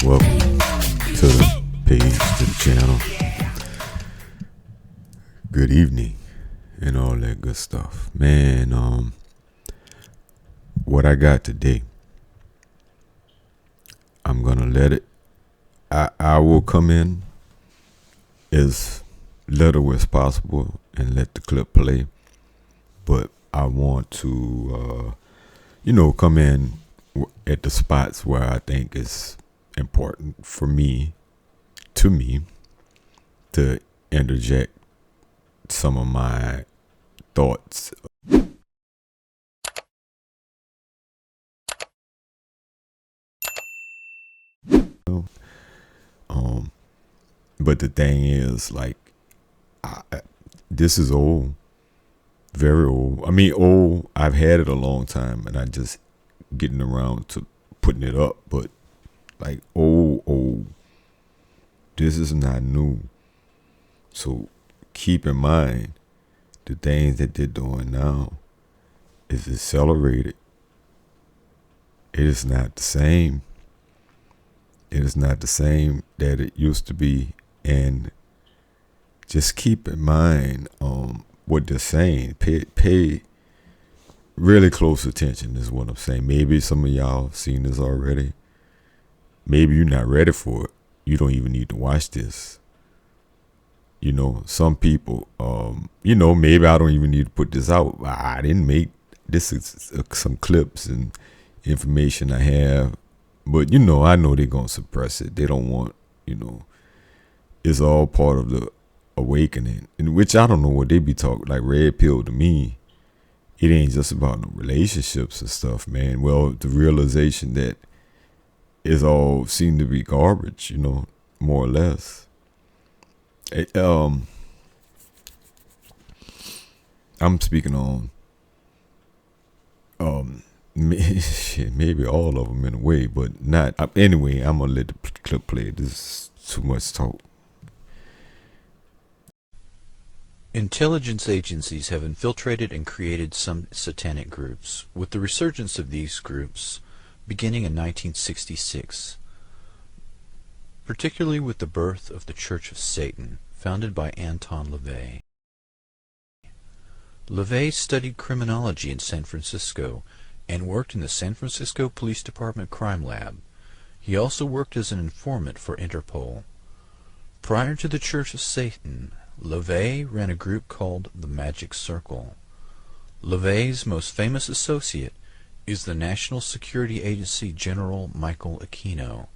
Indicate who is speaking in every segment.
Speaker 1: Welcome to the page, to the channel. Good evening and all that good stuff. Man, what I got today, I'm gonna let it, I will come in as little as possible and let the clip play. But I want to, come in at the spots where I think it's important for me to interject some of my thoughts. But the thing is, like, this is old, very old. I mean, old. I've had it a long time, and I just getting around to putting it up. But like old. This is not new. So keep in mind the things that they're doing now is accelerated. It is not the same. It is not the same that it used to be. And just keep in mind what they're saying. Pay really close attention is what I'm saying. Maybe some of y'all have seen this already. Maybe you're not ready for it. You don't even need to watch this. Some people, maybe I don't even need to put this out. I didn't make this. Is some clips and information I have. But, I know they're going to suppress it. They don't want, it's all part of the awakening. In which I don't know what they be talking. Like red pill to me, it ain't just about no relationships and stuff, man. Well, the realization that it's all seem to be garbage, more or less. I'm speaking on maybe all of them in a way, but not. Anyway, I'm gonna let the clip play. This is too much talk.
Speaker 2: Intelligence agencies have infiltrated and created some satanic groups, with the resurgence of these groups beginning in 1966, particularly with the birth of the Church of Satan, founded by Anton LaVey. LaVey studied criminology in San Francisco and worked in the San Francisco Police Department Crime Lab. He also worked as an informant for Interpol. Prior to the Church of Satan, LaVey ran a group called the Magic Circle. LaVey's most famous associate is the National Security Agency General Michael Aquino.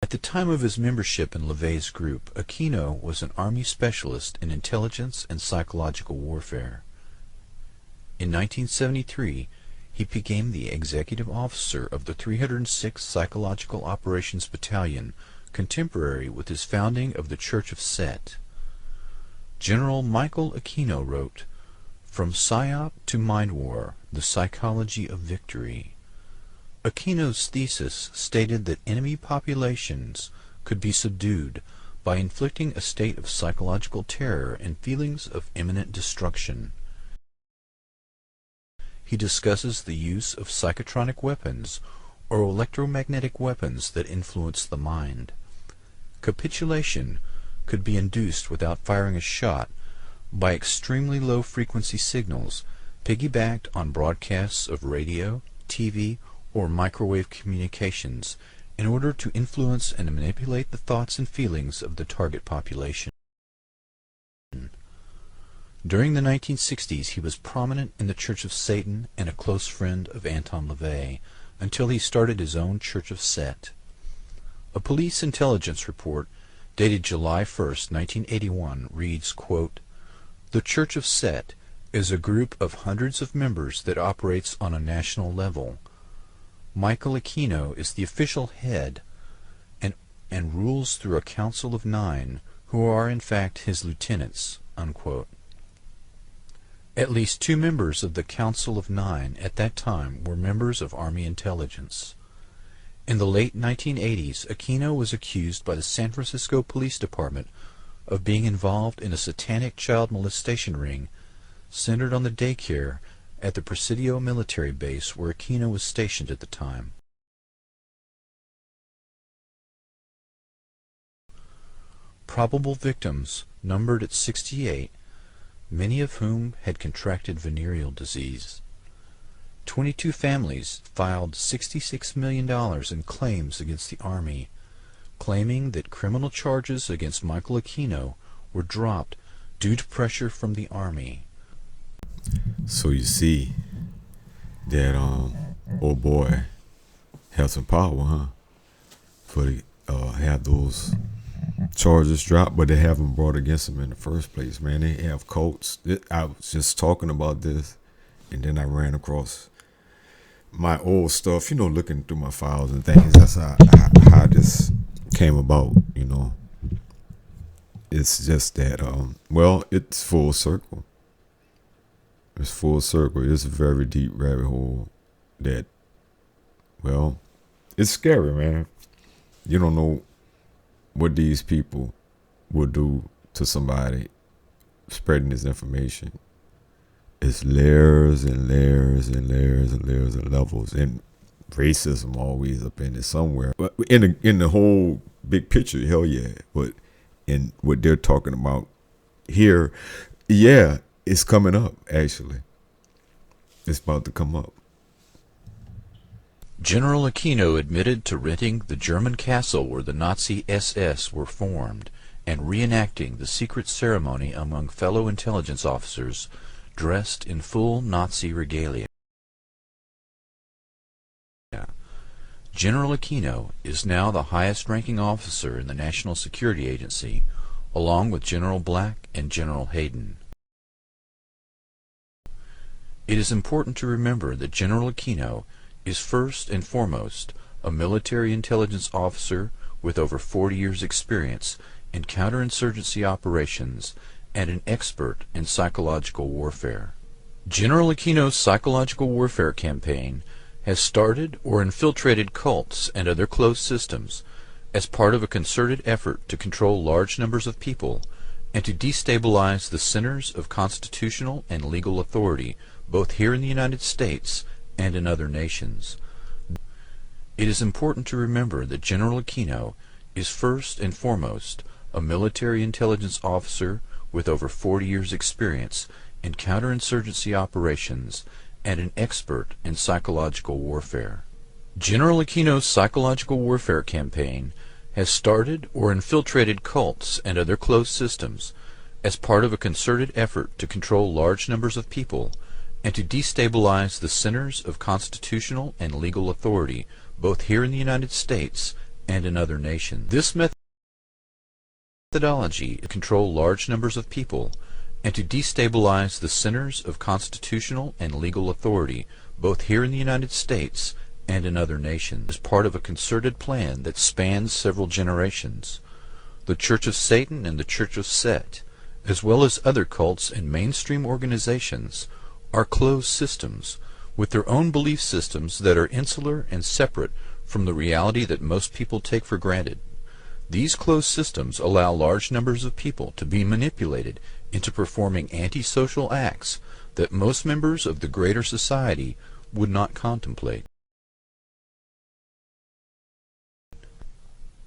Speaker 2: At the time of his membership in LaVey's group, Aquino was an Army specialist in intelligence and psychological warfare. In 1973, he became the executive officer of the 306th Psychological Operations Battalion, contemporary with his founding of the Church of Set. General Michael Aquino wrote, "From PSYOP to Mind War, the Psychology of Victory." Aquino's thesis stated that enemy populations could be subdued by inflicting a state of psychological terror and feelings of imminent destruction. He discusses the use of psychotronic weapons or electromagnetic weapons that influence the mind. Capitulation could be induced without firing a shot by extremely low frequency signals piggybacked on broadcasts of radio, TV, or microwave communications in order to influence and manipulate the thoughts and feelings of the target population. During the 1960s, he was prominent in the Church of Satan and a close friend of Anton LaVey until he started his own Church of Set. A police intelligence report dated July 1st, 1981 reads, quote, "The Church of Set is a group of hundreds of members that operates on a national level. Michael Aquino is the official head and rules through a council of 9 who are in fact his lieutenants," unquote. At least 2 members of the Council of 9 at that time were members of Army intelligence. In the late 1980s, Aquino was accused by the San Francisco Police Department of being involved in a satanic child molestation ring centered on the daycare at the Presidio military base where Aquino was stationed at the time. Probable victims numbered at 68, many of whom had contracted venereal disease. 22 families filed $66 million in claims against the Army, claiming that criminal charges against Michael Aquino were dropped due to pressure from the Army.
Speaker 1: So you see that old boy had some power, huh? For the have those charges dropped, but they haven't brought against him in the first place, man. They have cults. I was just talking about this, and then I ran across my old stuff, looking through my files and things. That's how this came about, It's just that, it's full circle. It's full circle. It's a very deep rabbit hole that, it's scary, man. You don't know what these people will do to somebody spreading this information. It's layers and layers and layers and layers and levels, and racism always up in it somewhere. But in the whole big picture, hell yeah. But in what they're talking about here, yeah, it's coming up. Actually, it's about to come up.
Speaker 2: General Aquino admitted to renting the German castle where the Nazi SS were formed and reenacting the secret ceremony among fellow intelligence officers dressed in full Nazi regalia. General Aquino is now the highest-ranking officer in the National Security Agency, along with General Black and General Hayden. It is important to remember that General Aquino is first and foremost a military intelligence officer with over 40 years' experience in counterinsurgency operations and an expert in psychological warfare. General Aquino's psychological warfare campaign has started or infiltrated cults and other closed systems as part of a concerted effort to control large numbers of people and to destabilize the centers of constitutional and legal authority, both here in the United States and in other nations. It is important to remember that General Aquino is first and foremost a military intelligence officer with over 40 years' experience in counterinsurgency operations and an expert in psychological warfare. General Aquino's psychological warfare campaign has started or infiltrated cults and other closed systems as part of a concerted effort to control large numbers of people and to destabilize the centers of constitutional and legal authority, both here in the United States and in other nations. This methodology to control large numbers of people and to destabilize the centers of constitutional and legal authority, both here in the United States and in other nations, is part of a concerted plan that spans several generations. The Church of Satan and the Church of Set, as well as other cults and mainstream organizations, are closed systems with their own belief systems that are insular and separate from the reality that most people take for granted. These closed systems allow large numbers of people to be manipulated into performing antisocial acts that most members of the greater society would not contemplate.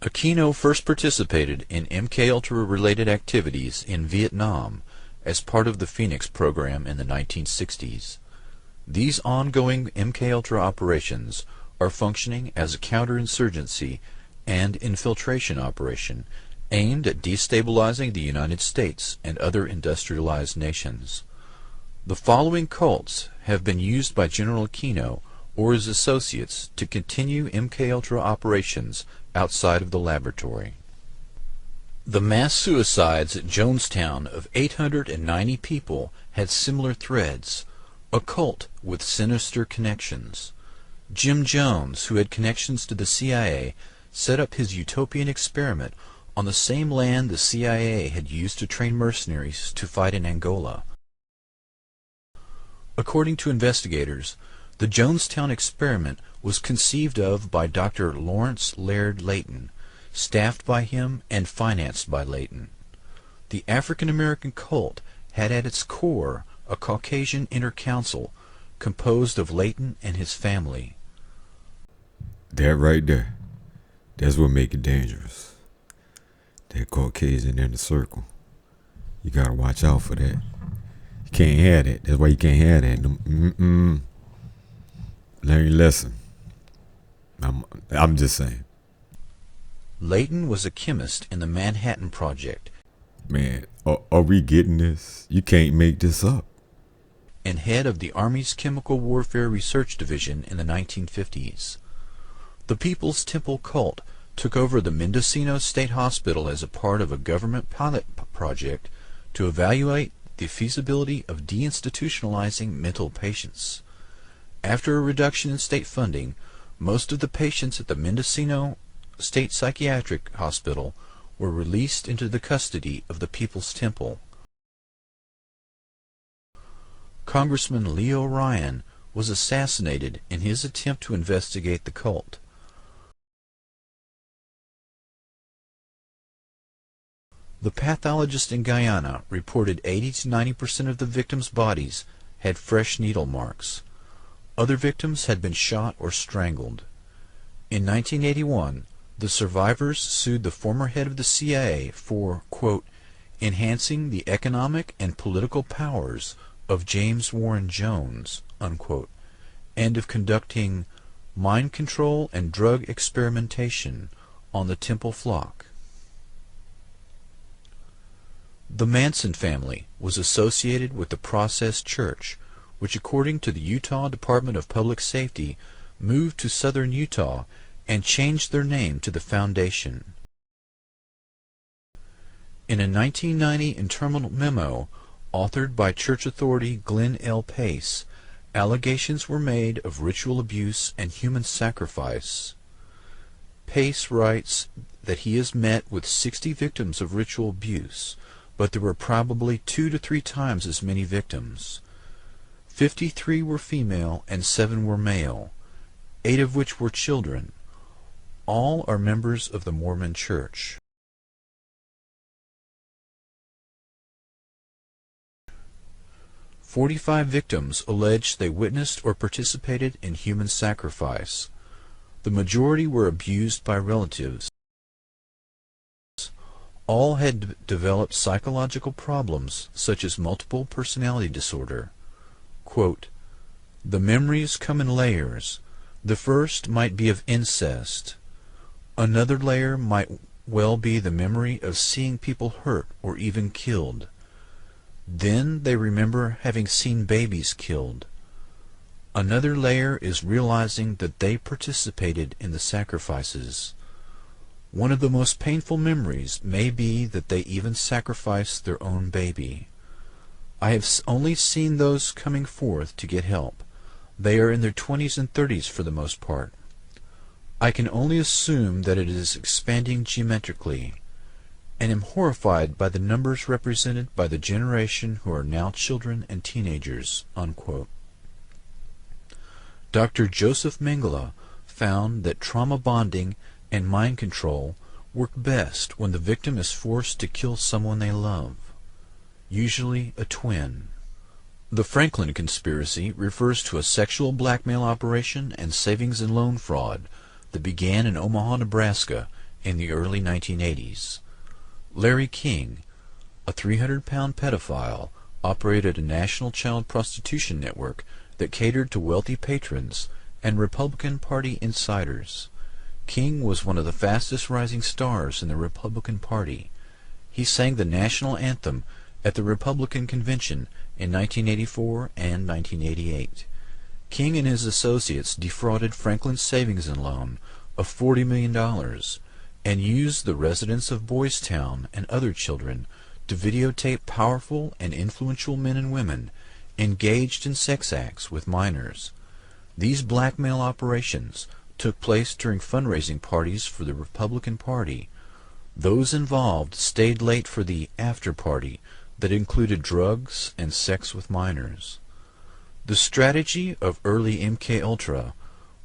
Speaker 2: Aquino first participated in MKUltra-related activities in Vietnam as part of the Phoenix program in the 1960s. These ongoing MKUltra operations are functioning as a counterinsurgency and infiltration operation aimed at destabilizing the United States and other industrialized nations. The following cults have been used by General Aquino or his associates to continue MKUltra operations outside of the laboratory. The mass suicides at Jonestown of 890 people had similar threads, a cult with sinister connections. Jim Jones, who had connections to the CIA, set up his utopian experiment on the same land the CIA had used to train mercenaries to fight in Angola. According to investigators, the Jonestown experiment was conceived of by Dr. Lawrence Laird Layton, staffed by him and financed by Layton. The African American cult had at its core a Caucasian inner council composed of Layton and his family.
Speaker 1: That right there. That's what make it dangerous. That Caucasian in the circle. You gotta watch out for that. You can't have that. That's why you can't have that. Learn your lesson. I'm just saying.
Speaker 2: Layton was a chemist in the Manhattan Project.
Speaker 1: Man, are we getting this? You can't make this up.
Speaker 2: And head of the Army's Chemical Warfare Research Division in the 1950s. The People's Temple cult took over the Mendocino State Hospital as a part of a government pilot project to evaluate the feasibility of deinstitutionalizing mental patients. After a reduction in state funding, most of the patients at the Mendocino State Psychiatric Hospital were released into the custody of the People's Temple. Congressman Leo Ryan was assassinated in his attempt to investigate the cult. The pathologist in Guyana reported 80 to 90% of the victims' bodies had fresh needle marks. Other victims had been shot or strangled. In 1981, the survivors sued the former head of the CIA for, quote, enhancing the economic and political powers of James Warren Jones, unquote, and of conducting mind control and drug experimentation on the Temple flock. The Manson family was associated with the Process Church, which according to the Utah Department of Public Safety moved to southern Utah and changed their name to the Foundation. In a 1990 internal memo authored by church authority Glenn L. Pace, allegations were made of ritual abuse and human sacrifice. Pace writes that he has met with 60 victims of ritual abuse, but there were probably 2 to 3 times as many victims. 53 were female and 7 were male, 8 of which were children. All are members of the Mormon Church. "45 victims alleged they witnessed or participated in human sacrifice. The majority were abused by relatives. All had developed psychological problems such as multiple personality disorder. Quote, the memories come in layers. The first might be of incest. Another layer might well be the memory of seeing people hurt or even killed. Then they remember having seen babies killed. Another layer is realizing that they participated in the sacrifices. One of the most painful memories may be that they even sacrificed their own baby. I have only seen those coming forth to get help. They are in their 20s and 30s for the most part. I can only assume that it is expanding geometrically, and am horrified by the numbers represented by the generation who are now children and teenagers." Unquote. Dr. Joseph Mengele found that trauma bonding and mind control work best when the victim is forced to kill someone they love, usually a twin. The Franklin conspiracy refers to a sexual blackmail operation and savings and loan fraud that began in Omaha, Nebraska in the early 1980s. Larry King, a 300-pound pedophile, operated a national child prostitution network that catered to wealthy patrons and Republican Party insiders. King was one of the fastest rising stars in the Republican Party. He sang the national anthem at the Republican Convention in 1984 and 1988. King and his associates defrauded Franklin Savings and Loan of $40 million and used the residents of Boys Town and other children to videotape powerful and influential men and women engaged in sex acts with minors. These blackmail operations took place during fundraising parties for the Republican Party. Those involved stayed late for the after party that included drugs and sex with minors. The strategy of early MKUltra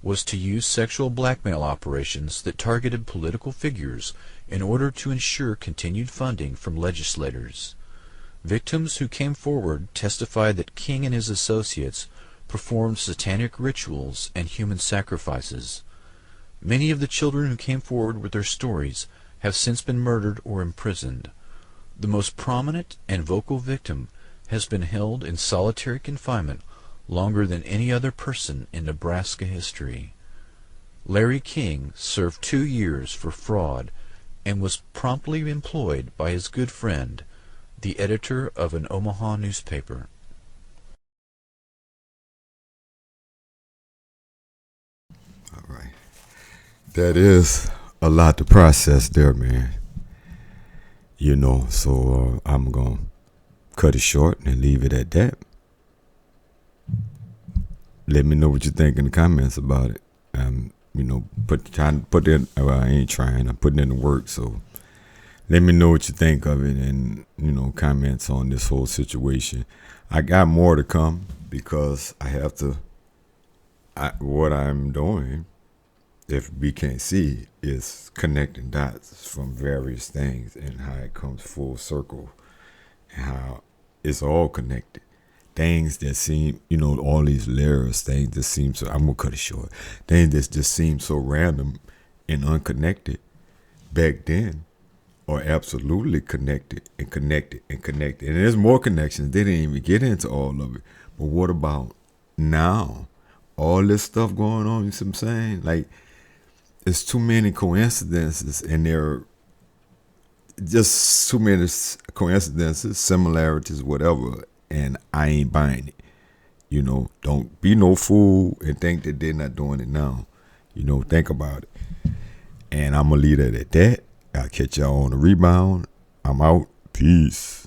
Speaker 2: was to use sexual blackmail operations that targeted political figures in order to ensure continued funding from legislators. Victims who came forward testified that King and his associates performed satanic rituals and human sacrifices. Many of the children who came forward with their stories have since been murdered or imprisoned. The most prominent and vocal victim has been held in solitary confinement longer than any other person in Nebraska history. Larry King served 2 years for fraud and was promptly employed by his good friend, the editor of an Omaha newspaper.
Speaker 1: All right. That is a lot to process there, man. So I'm going to cut it short and leave it at that. Let me know what you think in the comments about it. I'm putting it in the work. So let me know what you think of it and, comments on this whole situation. I got more to come because what I'm doing, if we can't see, is connecting dots from various things and how it comes full circle and how it's all connected. Things that seem, all these layers, things that seem so, I'm going to cut it short. Things that just seem so random and unconnected back then are absolutely connected and connected and connected. And there's more connections. They didn't even get into all of it. But what about now? All this stuff going on, you see what I'm saying? Like, it's too many coincidences, and there are just too many coincidences, similarities, whatever, and I ain't buying it. Don't be no fool and think that they're not doing it now. Think about it. And I'm going to leave it at that. I'll catch y'all on the rebound. I'm out. Peace.